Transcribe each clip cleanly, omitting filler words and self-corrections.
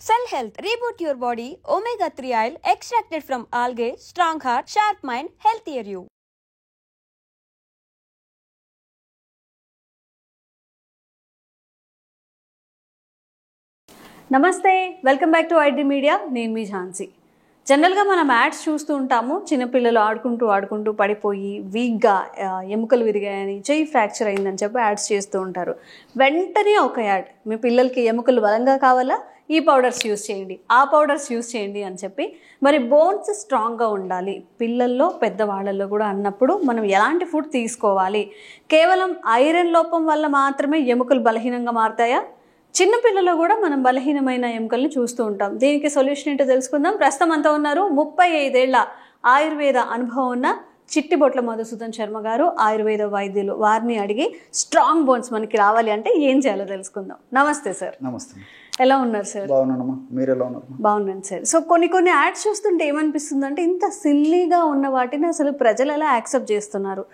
Cell Health, reboot your body, omega-3 oil extracted from algae, strong heart, sharp mind, healthier you. నమస్తే, welcome back to ID media. నేను మీ ఝాన్సీ. జనరల్గా మనం ads చూస్తూ ఉంటాము. చిన్నపిల్లలు ఆడుకుంటూ పడిపోయి వీక్గా ఎముకలు విరిగాయని, చెయ్యి ఫ్రాక్చర్ అయిందని చెప్పి యాడ్స్ చేస్తూ ఉంటారు. వెంటనే ఒక యాడ్, మీ పిల్లలకి ఎముకలు బలంగా కావాలా, ఈ పౌడర్స్ యూస్ చేయండి, ఆ పౌడర్స్ యూస్ చేయండి అని చెప్పి. మరి బోన్స్ స్ట్రాంగ్గా ఉండాలి పిల్లల్లో పెద్దవాళ్ళల్లో కూడా అన్నప్పుడు మనం ఎలాంటి ఫుడ్ తీసుకోవాలి? కేవలం ఐరన్ లోపం వల్ల మాత్రమే ఎముకలు బలహీనంగా మారుతాయా? చిన్నపిల్లలు కూడా మనం బలహీనమైన ఎముకల్ని చూస్తూ ఉంటాం. దీనికి సొల్యూషన్ ఏంటో తెలుసుకుందాం. ప్రస్తుతం అంతా ఉన్నారు 35 ఏళ్ల ఆయుర్వేద అనుభవం ఉన్న చిట్టిబొట్ల మధుసూదన్ శర్మ గారు, ఆయుర్వేద వైద్యులు. వారిని అడిగి స్ట్రాంగ్ బోన్స్ మనకి రావాలి అంటే ఏం చేయాలో తెలుసుకుందాం. నమస్తే సార్. నమస్తే. ఎలా ఉన్నారు సార్? బాగున్నానమ్మా, మీరు ఎలా ఉన్నారు? బాగున్నాను సార్. సో కొన్ని యాడ్స్ చూస్తుంటే ఏమనిపిస్తుంది అంటే, ఇంత సిల్లీగా ఉన్న వాటిని అసలు ప్రజలు ఎలా యాక్సెప్ట్ చేస్తున్నారు?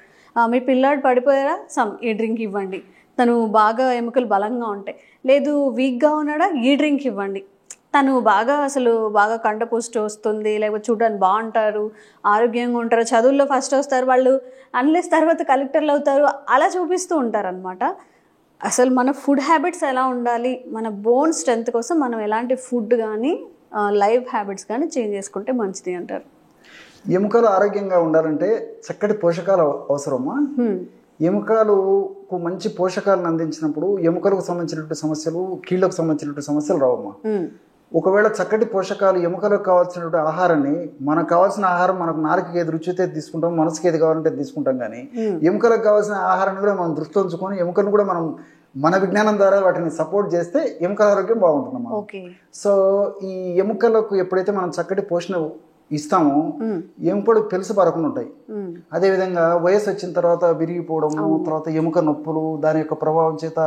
మీ పిల్లాడు పడిపోయారా, ఈ డ్రింక్ ఇవ్వండి, తను బాగా ఎముకలు బలంగా ఉంటాయి. లేదు వీక్గా ఉన్నాడా, ఈ డ్రింక్ ఇవ్వండి, తను బాగా కండపుష్టి వస్తుంది, లేకపోతే చూడడానికి బాగుంటారు, ఆరోగ్యంగా ఉంటారు, చదువుల్లో ఫస్ట్ వస్తారు, వాళ్ళు అన్లెస్ తర్వాత కలెక్టర్లు అవుతారు, అలా చూపిస్తూ ఉంటారనమాట. అసలు మన ఫుడ్ హ్యాబిట్స్ ఎలా ఉండాలి, మన బోన్ స్ట్రెంత్ కోసం మనం ఎలాంటి ఫుడ్ కానీ లైఫ్ హ్యాబిట్స్ కానీ చేంజ్ చేసుకుంటే మంచిది అంటారు? ఎముకలు ఆరోగ్యంగా ఉండాలంటే చక్కటి పోషకాలు అవసరమా. ఎముకలకు మంచి పోషకాలను అందించినప్పుడు ఎముకలకు సంబంధించినటువంటి సమస్యలు, కీళ్ళకు సంబంధించినటువంటి సమస్యలు రావమ్మా. ఒకవేళ చక్కటి పోషకాలు, ఎముకలకు కావాల్సినటువంటి ఆహారాన్ని, మనకు కావాల్సిన ఆహారం మనకు నాలుకకి ఏది రుచి అయితే తీసుకుంటాం, మనసుకి ఏది కావాలంటే తీసుకుంటాం. కానీ ఎముకలకు కావాల్సిన ఆహారాన్ని కూడా మనం దృష్టి ఉంచుకొని ఎముకలను కూడా మనం మన విజ్ఞానం ద్వారా వాటిని సపోర్ట్ చేస్తే ఎముకల ఆరోగ్యం బాగుంటుందమ్మా. సో ఈ ఎముకలకు ఎప్పుడైతే మనం చక్కటి పోషణ ఇస్తాము, ఎముకలు పెలుసు పరకుండా ఉంటాయి. అదేవిధంగా వయసు వచ్చిన తర్వాత విరిగిపోవడము, తర్వాత ఎముక నొప్పులు, దాని యొక్క ప్రభావం చేత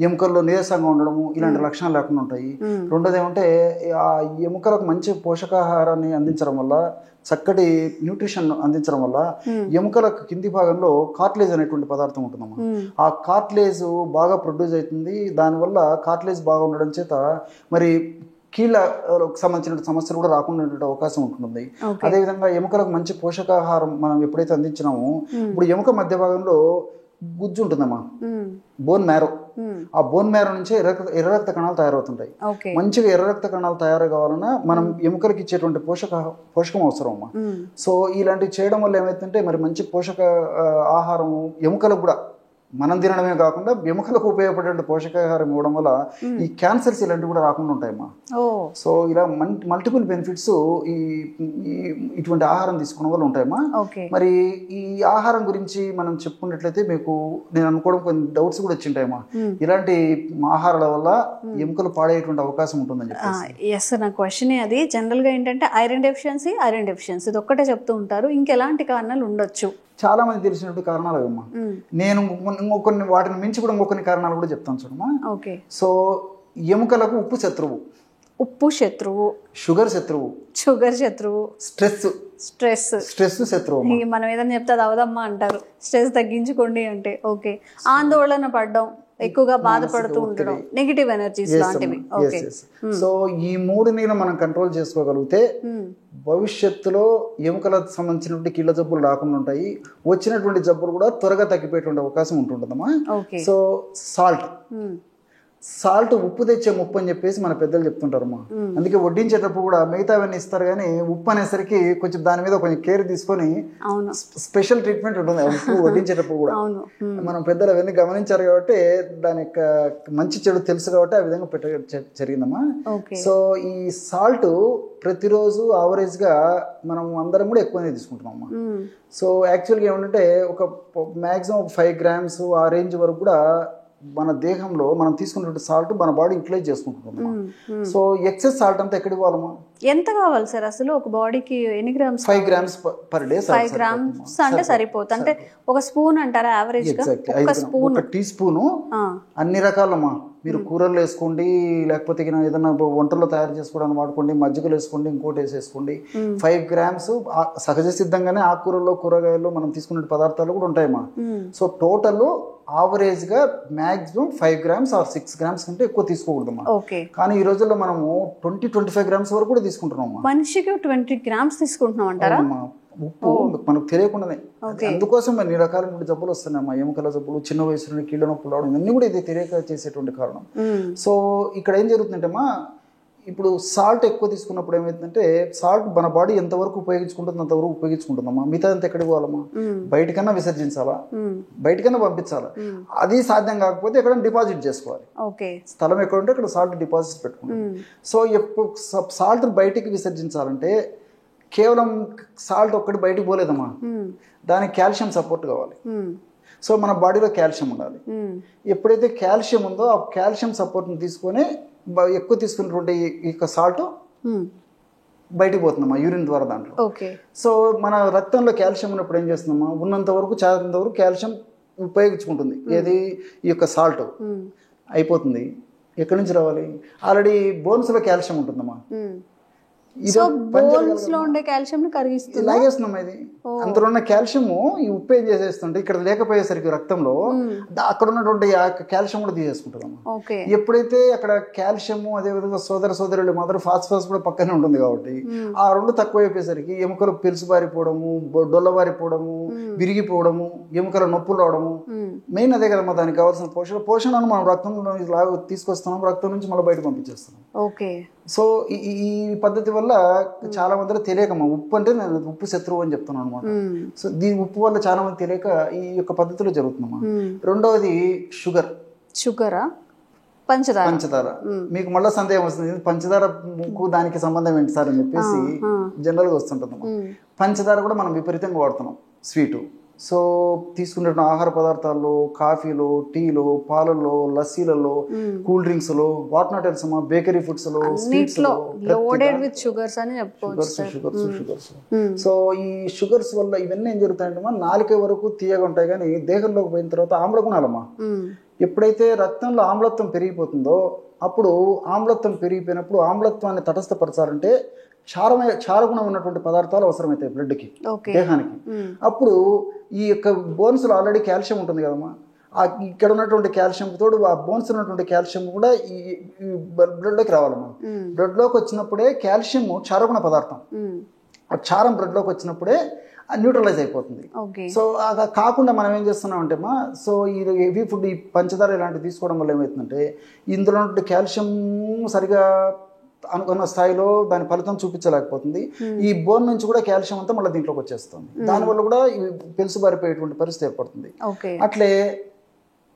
ఎముకల్లో నీరసంగా ఉండడము, ఇలాంటి లక్షణాలు లేకుండా ఉంటాయి. రెండోది ఏమంటే, ఆ ఎముకలకు మంచి పోషకాహారాన్ని అందించడం వల్ల, చక్కటి న్యూట్రిషన్ అందించడం వల్ల ఎముకలకు కింది భాగంలో కార్టిలేజ్ అనేటువంటి పదార్థం ఉంటుందమ్మా. ఆ కార్టిలేజ్ బాగా ప్రొడ్యూస్ అవుతుంది. దానివల్ల కార్టిలేజ్ బాగా ఉండడం చేత మరి కీళ్ళకు సంబంధించిన సమస్యలు కూడా రాకుండా ఉండే అవకాశం ఉంటుంది. అదేవిధంగా ఎముకలకు మంచి పోషకాహారం మనం ఎప్పుడైతే అందించినామో, ఇప్పుడు ఎముక మధ్య భాగంలో గుజ్జు ఉంటుందమ్మా, బోన్ మ్యారో. ఆ బోన్ మ్యారో నుంచి ఎర్ర రక్త కణాలు తయారవుతుంటాయి. మంచిగా ఎర్ర రక్త కణాలు తయారు కావాలన్నా మనం ఎముకలకు ఇచ్చేటువంటి పోషకం అవసరం అమ్మా. సో ఇలాంటివి చేయడం వల్ల ఏమైతుందంటే, మరి మంచి పోషక ఆహారం ఎముకలకు కూడా మనం తినడమే కాకుండా ఎముకలకు ఉపయోగపడే పోషకాహారం ఇవ్వడం వల్ల ఈ క్యాన్సర్స్ ఇలాంటివి కూడా రాకుండా ఉంటాయమ్మా. సో ఇలా మల్టిపుల్ బెనిఫిట్స్ ఇటువంటి ఆహారం తీసుకోవడం వల్ల ఉంటాయమ్మా. మరి ఈ ఆహారం గురించి మనం చెప్పుకున్నట్లయితే మీకు నేను అనుకోవడం కొన్ని డౌట్స్ కూడా వచ్చింటాయమ్మా. ఇలాంటి ఆహారాల వల్ల ఎముకలు పాడేటువంటి అవకాశం ఉంటుందని చెప్పి. ఎస్, నా క్వశ్చన్ అది. జనరల్ గా ఏంటంటే ఐరన్ డెఫిషియన్సీ ఇది ఒక్కటే చెప్తూ ఉంటారు, ఇంకెలాంటి కారణాలు ఉండొచ్చు? చాలా మంది తెలిసినట్టు కారణాలు అవమ్మా. నేను ఇంకొన్ని వాటిని మించి కూడా ఇంకొన్ని కారణాలు కూడా చెప్తాను చూడమ్మా. సో ఎముకలకు ఉప్పు శత్రువు, షుగర్ శత్రువు, స్ట్రెస్ శత్రువు. మనం ఏదైనా చెప్తే అది అవదమ్మా అంటారు. స్ట్రెస్ తగ్గించుకోండి అంటే ఓకే. ఆందోళన పడ్డం, ఎక్కువగా బాధపడుతూ ఉండడం, నెగిటివ్ ఎనర్జీస్ లాంటివి. సో ఈ మూడుని మనం కంట్రోల్ చేసుకోగలిగితే భవిష్యత్తులో ఎముకలకు సంబంధించినటువంటి కీళ్ళ జబ్బులు రాకుండా ఉంటాయి. వచ్చినటువంటి జబ్బులు కూడా త్వరగా తగ్గిపోయేటువంటి అవకాశం ఉంటుందమ్మా. సో సాల్ట్ ఉప్పు తెచ్చే ముప్పు అని చెప్పేసి మన పెద్దలు చెప్తుంటారమ్మా. అందుకే వడ్డించేటప్పుడు కూడా మిగతావన్నీ ఇస్తారు, కానీ ఉప్పు అనేసరికి కొంచెం దాని మీద కొంచెం కేర్ తీసుకొని స్పెషల్ ట్రీట్మెంట్ ఉంటుంది ఉప్పు వడ్డించేటప్పుడు కూడా. మనం పెద్దలు అవన్నీ గమనించారు కాబట్టి దాని యొక్క మంచి చెడు తెలుసు కాబట్టి ఆ విధంగా జరిగిందమ్మా. సో ఈ సాల్ట్ ప్రతిరోజు యావరేజ్ గా మనం అందరం కూడా ఎక్కువనే తీసుకుంటున్నామమ్మా. సో యాక్చువల్గా ఏమంటే ఒక మ్యాక్సిమం 5 grams ఆ రేంజ్ వరకు కూడా మన దేహంలో మనం తీసుకున్నటువంటి సాల్ట్ మన బాడీ యూటిలైజ్ చేసుకుంటున్నాం. సో ఎక్సెస్ సాల్ట్ అంతా ఎక్కడ ఇవ్వాలమ్మా? ఎంత కావాలి సార్ అసలు ఒక బాడీకి? ఎన్ని grams? 5 grams per day. 5 grams అంటే సరిపోతుంది. అంటే ఒక స్పూన్ అంటారా యావరేజ్ గా? ఒక టీ స్పూను అన్ని రకాలమ్మా. మీరు కూరల్లో వేసుకోండి, లేకపోతే ఏదైనా వంటల్లో తయారు చేసుకోవడానికి వాడుకోండి, మజ్జిగలు వేసుకోండి, ఇంకోటి వేసేసుకోండి. 5 grams సహజ సిద్ధంగానే ఆకుకూరల్లో, కూరగాయల్లో మనం తీసుకునే పదార్థాలు కూడా ఉంటాయమ్మా. సో టోటల్ ఆవరేజ్గా మ్యాక్సిమం 5 grams ఆర్ 6 grams కంటే ఎక్కువ తీసుకోకూడదమ్మా. ఓకే. కానీ ఈ రోజుల్లో మనము 20-25 grams వరకు కూడా తీసుకుంటున్నాం. మనిషికి 20 grams తీసుకుంటున్నాం అంటారా? ఉప్పు మనకు తెలియకుండానే. అందుకోసం అన్ని రకాల జబ్బులు వస్తున్నాయమ్మా. ఎముకల జబ్బులు, చిన్న వయసులోనే కీళ్ళ నొప్పులు రావడం, ఇవన్నీ కూడా ఇది తెలియక చేసేటువంటి కారణం. సో ఇక్కడ ఏం జరుగుతుందంటే అమ్మా, ఇప్పుడు సాల్ట్ ఎక్కువ తీసుకున్నప్పుడు ఏమైతుందంటే, సాల్ట్ మన బాడీ ఎంతవరకు ఉపయోగించుకుంటుంది అంతవరకు ఉపయోగించుకుంటుందమ్మా. మిగతా అంతా ఎక్కడికి పోవాలమ్మా? బయటకన్నా విసర్జించాలా, బయటకన్నా పంపించాలా. అది సాధ్యం కాకపోతే ఎక్కడ డిపాజిట్ చేసుకోవాలి. స్థలం ఎక్కడ ఉంటే అక్కడ సాల్ట్ డిపాజిట్ పెట్టుకుంటాం. సో ఎప్పుడు సాల్ట్ బయటికి విసర్జించాలంటే కేవలం సాల్ట్ ఒక్కటి బయటికి పోలేదమ్మా, దానికి కాల్షియం సపోర్ట్ కావాలి. సో మన బాడీలో కాల్షియం ఉండాలి. ఎప్పుడైతే కాల్షియం ఉందో ఆ కాల్షియం సపోర్ట్ని తీసుకొని ఎక్కువ తీసుకున్నటువంటి ఈ సాల్ట్ బయటికి పోతుందమ్మా యూరిన్ ద్వారా దాంట్లో. సో మన రక్తంలో కాల్షియం ఉన్నప్పుడు ఏం చేస్తుందమ్మా, ఉన్నంత వరకు చాలంత వరకు కాల్షియం ఉపయోగించుకుంటుంది. ఏది ఈ యొక్క సాల్ట్ అయిపోతుంది. ఎక్కడి నుంచి రావాలి? ఆల్రెడీ బోన్స్లో కాల్షియం ఉంటుందమ్మా. లాగేస్తున్నాం. ఇది అందులో ఉన్న కాల్షియము ఈ ఉప్పు ఏం చేసేస్తుంటే ఇక్కడ లేకపోయేసరికి రక్తంలో అక్కడ ఉన్నటువంటి కాల్షియం కూడా తీసేసుకుంటుందమ్మా. ఎప్పుడైతే అక్కడ కాల్షియము అదేవిధంగా సోదరులు మాత్రం ఫాస్ఫరస్ కూడా పక్కనే ఉంటుంది కాబట్టి ఆ రెండు తక్కువ అయిపోయేసరికి ఎముకలు పెలుసుబారిపోవడము, డొల్లబారిపోవడము, విరిగిపోవడము, ఎముకల నొప్పులు రావడము. మెయిన్ అదే కదమ్మా దానికి కావాల్సిన పోషణను మనం రక్తంలో తీసుకొస్తున్నాం, రక్తం నుంచి మళ్ళీ బయట పంపించేస్తున్నాం. సో ఈ పద్ధతి వల్ల చాలా మందిలో తెలియకమ్మా, ఉప్పు అంటే నేను ఉప్పు శత్రువు అని చెప్తున్నాను అనమాట. సో దీని ఉప్పు వల్ల చాలా మంది తెలియక ఈ యొక్క పద్ధతిలో జరుగుతుందమ్మా. రెండవది షుగరా, పంచదార. మీకు మళ్ళీ సందేహం వస్తుంది, పంచదారకు దానికి సంబంధం ఏంటి సార్ అని చెప్పేసి జనరల్గా వస్తుంటుందమ్మా. పంచదార కూడా మనం విపరీతంగా వాడుతున్నాం స్వీటు. సో తీసుకునే ఆహార పదార్థాల్లో, కాఫీలో, టీలో, పాలల్లో, లస్సీలలో, కూల్ డ్రింక్స్ లో, వాట్ నాట్ ఎల్స్ అమ్మా, బేకరీ ఫుడ్స్ లో, షుగర్స్. సో ఈ షుగర్స్ వల్ల ఇవన్నీ ఏం జరుగుతాయంటే నాలుక వరకు తీయగా ఉంటాయి, కానీ దేహంలోకి పోయిన తర్వాత ఆమ్ల గుణాలమ్మా. ఎప్పుడైతే రక్తంలో ఆమ్లత్వం పెరిగిపోతుందో అప్పుడు ఆమ్లత్వం పెరిగిపోయినప్పుడు ఆమ్లత్వాన్ని తటస్థపరచాలంటే క్షారగుణం ఉన్నటువంటి పదార్థాలు అవసరమవుతాయి బ్లడ్కి, దేహానికి. అప్పుడు ఈ యొక్క బోన్స్ లో ఆల్రెడీ కాల్షియం ఉంటుంది కదమ్మా, ఇక్కడ ఉన్నటువంటి కాల్షియం తోడు ఆ బోన్స్ ఉన్నటువంటి కాల్షియం కూడా ఈ బ్లడ్ లోకి రావాలమ్మా. బ్లడ్ లోకి వచ్చినప్పుడే కాల్షియం క్షారగుణ పదార్థం, ఆ క్షారం బ్లడ్ లోకి వచ్చినప్పుడే న్యూట్రలైజ్ అయిపోతుంది. సో అది కాకుండా మనం ఏం చేస్తున్నాం అంటే సో ఈ హెవీ ఫుడ్, ఈ పంచదార ఇలాంటివి తీసుకోవడం వల్ల ఏమవుతుందంటే ఇందులో ఉన్నటువంటి కాల్షియం సరిగా అనుకున్న స్థాయిలో దాని ఫలితం చూపించలేకపోతుంది. ఈ బోన్ నుంచి కూడా కాల్షియం అంతా మళ్ళీ దీంట్లోకి వచ్చేస్తుంది. దానివల్ల కూడా పెలుసుబారిపోయేటువంటి పరిస్థితి ఏర్పడుతుంది. అట్లే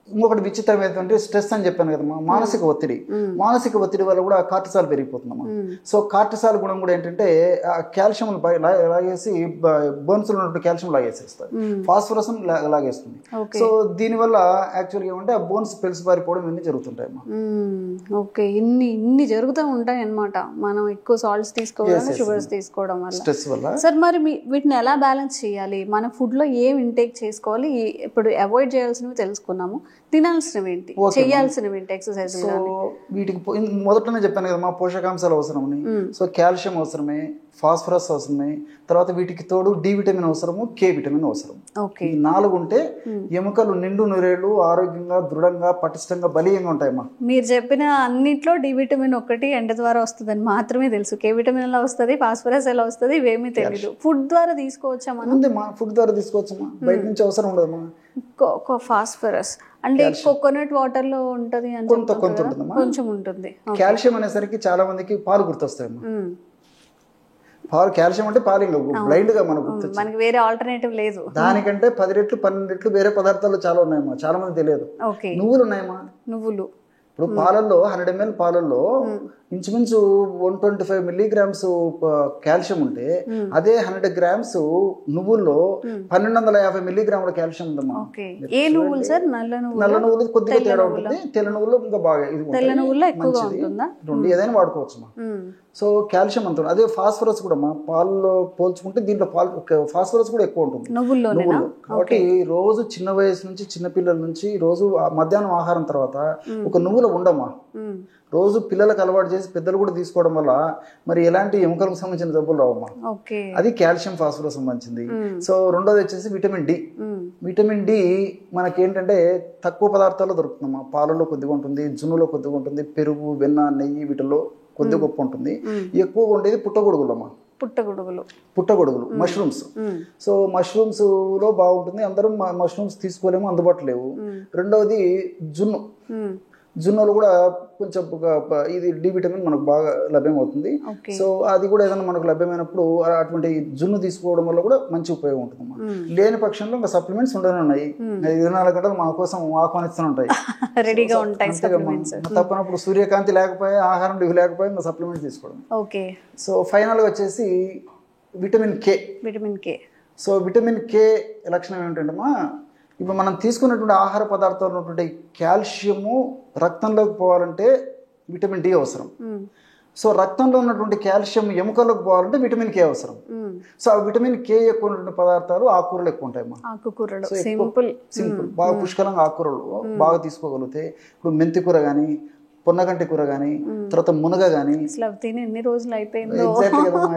ఇంకొకటి విచిత్రం ఏంటంటే స్ట్రెస్ అని చెప్పాను కదమ్మా, మానసిక ఒత్తిడి వల్ల కూడా కార్టిసాల్ పెరిగిపోతుందమ్మా. సో కార్టిసాల్ గుణం కూడా ఏంటంటే కాల్షియం లాగేసి బోన్స్ లో ఉన్నటువంటి కాల్షియం లాగేసేస్తుంది, ఫాస్ఫరస్ లాగేస్తుంది. సో దీనివల్ల యాక్చువల్గా ఏమంటే ఆ బోన్స్ పెలుసుబారిపోవడం ఇవన్నీ జరుగుతుంటాయమ్మా. ఓకే, ఇన్ని జరుగుతూ ఉంటాయి అన్నమాట. మనం ఎక్కువ సాల్ట్స్ తీసుకోవడం, షుగర్స్ తీసుకోవడం వల్ల, స్ట్రెస్ వల్ల. సార్ మరి వీటిని ఎలా బ్యాలెన్స్ చేయాలి? మన ఫుడ్ లో ఏం ఇంటేక్ చేసుకోవాలి? ఇప్పుడు అవాయిడ్ చేయాల్సినవి తెలుసుకున్నాము, తినాల్సినవి ఏంటి, చేయాల్సినవి ఏంటి, ఎక్సర్సైజ్? వీటికి మొదటనే చెప్పాను కదా, మా పోషకాంశాలు అవసరమని. సో కాల్షియం అవసరమే, ఫాస్ఫరస్ అవసరమే, తర్వాత వీటికి తోడు డి విటమిన్ అవసరము, కే విటమిన్ అవసరం. ఈ 4 ఉంటే ఎముకలు నిండు నురేళ్లు ఆరోగ్యంగా, దృఢంగా, పటిష్టంగా, బలీయంగా ఉంటాయమ్మా. మీరు చెప్పిన అన్నిట్లో డి విటమిన్ ఒకటి ఎండ ద్వారా వస్తుందని మాత్రమే తెలుసు. కే విటమిన్ ఎలా వస్తుంది, ఫాస్ఫరస్ ఎలా వస్తుంది, ఇవేమీ తెలియదు. ఫుడ్ ద్వారా తీసుకోవచ్చా మనం? ఫుడ్ ద్వారా తీసుకోవచ్చమ్మా, బయట నుంచి అవసరం ఉండదమ్మా. ఫాస్ఫరస్ అంటే కోకోనట్ వాటర్ లో ఉంటది, కొంచెం ఉంటుంది. కాల్షియం అనేసరికి చాలా మందికి పాలు గుర్తొస్తాయమ్మా. పాలు, కాల్షియం అంటే పాలు బ్లైండ్ గా మనకి వేరే ఆల్టర్నేటివ్ లేదు. దానికంటే 10 రెట్లు 12 రెట్లు వేరే పదార్థాలు చాలా ఉన్నాయమ్మా, చాలా మంది తెలియదు. నువ్వులు ఉన్నాయమ్మా. నువ్వులు ఇప్పుడు పాలల్లో 100 ml పాలల్లో ఇంచుమించు 125 milligrams కాల్షియం ఉంటే అదే 100 grams నువ్వుల్లో 1250 milligrams కాల్షియం ఉందమ్మా. నల్ల నువ్వులు కొద్దిగా తేడా ఉంటుంది, తెల్ల నువ్వులు ఇంకా బాగా ఇది రెండు ఏదైనా వాడుకోవచ్చు. సో కాల్షియం అంత. అదే ఫాస్ఫరస్ కూడా పాలలో పోల్చుకుంటే దీంట్లో ఫాస్ఫరస్ కూడా ఎక్కువ ఉంటుంది నువ్వుల్లో. కాబట్టి రోజు చిన్న వయసు నుంచి, చిన్న పిల్లల నుంచి రోజు మధ్యాహ్నం ఆహారం తర్వాత ఒక నువ్వుల మందులో ఉండమ్మా. రోజు పిల్లలకు అలవాటు చేసి పెద్దలు కూడా తీసుకోవడం వల్ల మరి ఎలాంటి ఎముకలకు సంబంధించిన జబ్బులు రావమ్మా. అది కాల్షియం ఫాస్ఫరస్ సంబంధించింది. సో రెండోది వచ్చేసి విటమిన్ డి. విటమిన్ డి మనకి ఏంటంటే తక్కువ పదార్థాల్లో దొరుకుతుందమ్మా. పాలలో కొద్దిగా ఉంటుంది, జున్నులో కొద్దిగా ఉంటుంది, పెరుగు, వెన్న, నెయ్యి వీటిల్లో కొద్ది గొప్ప ఉంటుంది. ఎక్కువగా ఉండేది పుట్టగొడుగులమ్మా. పుట్టగొడుగులు మష్రూమ్స్. సో మష్రూమ్స్ లో బాగుంటుంది. అందరం మష్రూమ్స్ తీసుకోలేము, అందుబాటులో లేవు. రెండవది జున్నులు కూడా కొంచెం ఇది డి విటమిన్ మనకు బాగా లభ్యమవుతుంది. సో అది కూడా ఏదైనా మనకు లభ్యమైనప్పుడు అటువంటి జున్ను తీసుకోవడం వల్ల కూడా మంచి ఉపయోగం ఉంటుందమ్మా. లేని పక్షంలో ఇంకా సప్లిమెంట్స్ ఉండనే ఉన్నాయి. 24 గంటలు మన కోసం ఆహ్వానిస్తూనే ఉంటాయి. తప్పనప్పుడు సూర్యకాంతి లేకపోయి, ఆహారం లేకపోయి ఇంకా సప్లిమెంట్స్ తీసుకోవడం. సో ఫైనల్ గా వచ్చేసి vitamin K. So vitamin K లక్షణం ఏమిటంటమ్మా, ఇప్పుడు మనం తీసుకున్నటువంటి ఆహార పదార్థాలు ఉన్నటువంటి కాల్షియము రక్తంలోకి పోవాలంటే విటమిన్ డి అవసరం. సో రక్తంలో ఉన్నటువంటి కాల్షియం ఎముకల్లోకి పోవాలంటే విటమిన్ కే అవసరం. సో ఆ విటమిన్ కే ఎక్కువ ఉన్నటువంటి పదార్థాలు ఆకుకూరలు ఎక్కువ ఉంటాయమ్మా. సింపుల్ బాగా పుష్కలంగా ఆకుకూరలు బాగా తీసుకోగలిగితే, ఇప్పుడు మెంతి కూర కానీ, పొన్నగంటి కూర కానీ, తర్వాత మునగ కానీ, ఎన్ని రోజులు అయిపోయింది,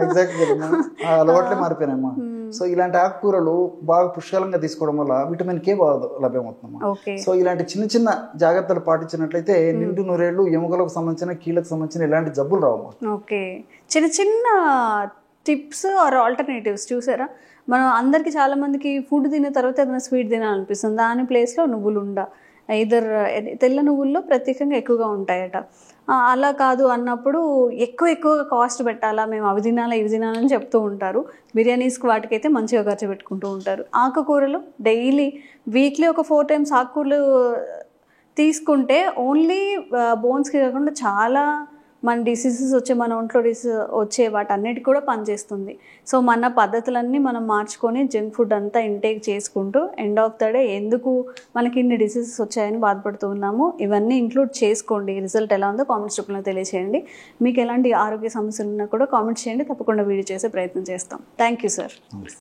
ఎగ్జాక్ట్ కదమ్మా, అలవాట్లే మారిపోయినాయమ్మా. సో ఇలాంటి ఆకుకూరలు బాగా పుష్కలంగా తీసుకోవడం వల్ల విటమిన్ కే బాగా లభ్యమవుతుందమ్మా. సో ఇలాంటి చిన్న చిన్న జాగ్రత్తలు పాటించినట్లయితే నిండు నూరేళ్లు ఎముకలకు సంబంధించిన, కీళ్ళకు సంబంధించిన ఎలాంటి జబ్బులు రావమ్మా. చిన్న చిన్న టిప్స్ ఆర్ ఆల్టర్నేటివ్స్ చూసారా? మనం అందరికి చాలా మందికి ఫుడ్ తిన్న తర్వాత ఏదైనా స్వీట్ తినాలనిపిస్తుంది. దాని ప్లేస్లో నువ్వులు ఉండ, తెల్ల నువ్వుల్లో ప్రత్యేకంగా ఎక్కువగా ఉంటాయట. అలా కాదు అన్నప్పుడు ఎక్కువగా కాస్ట్ పెట్టాలా, మేము అవి తినాలని చెప్తూ ఉంటారు. బిర్యానీస్కి వాటికైతే మంచిగా ఖర్చు పెట్టుకుంటూ ఉంటారు. ఆకుకూరలు డైలీ వీక్లీ ఒక 4 times ఆకుకూరలు తీసుకుంటే ఓన్లీ బోన్స్కి కాకుండా చాలా మన డిసీజెస్ వచ్చే, మన ఒంట్లో వచ్చే వాటన్నిటికి కూడా పనిచేస్తుంది. సో మన పద్ధతులన్నీ మనం మార్చుకొని జంక్ ఫుడ్ అంతా ఇంటేక్ చేసుకుంటూ ఎండ్ ఆఫ్ ద డే ఎందుకు మనకి ఇన్ని డిసీజెస్ వచ్చాయని బాధపడుతూ ఉన్నాము. ఇవన్నీ ఇంక్లూడ్ చేసుకోండి. రిజల్ట్ ఎలా ఉందో కామెంట్స్ రూపంలో తెలియజేయండి. మీకు ఎలాంటి ఆరోగ్య సమస్యలు ఉన్నా కూడా కామెంట్స్ చేయండి. తప్పకుండా వీడియో చేసే ప్రయత్నం చేస్తాం. Thank you sir.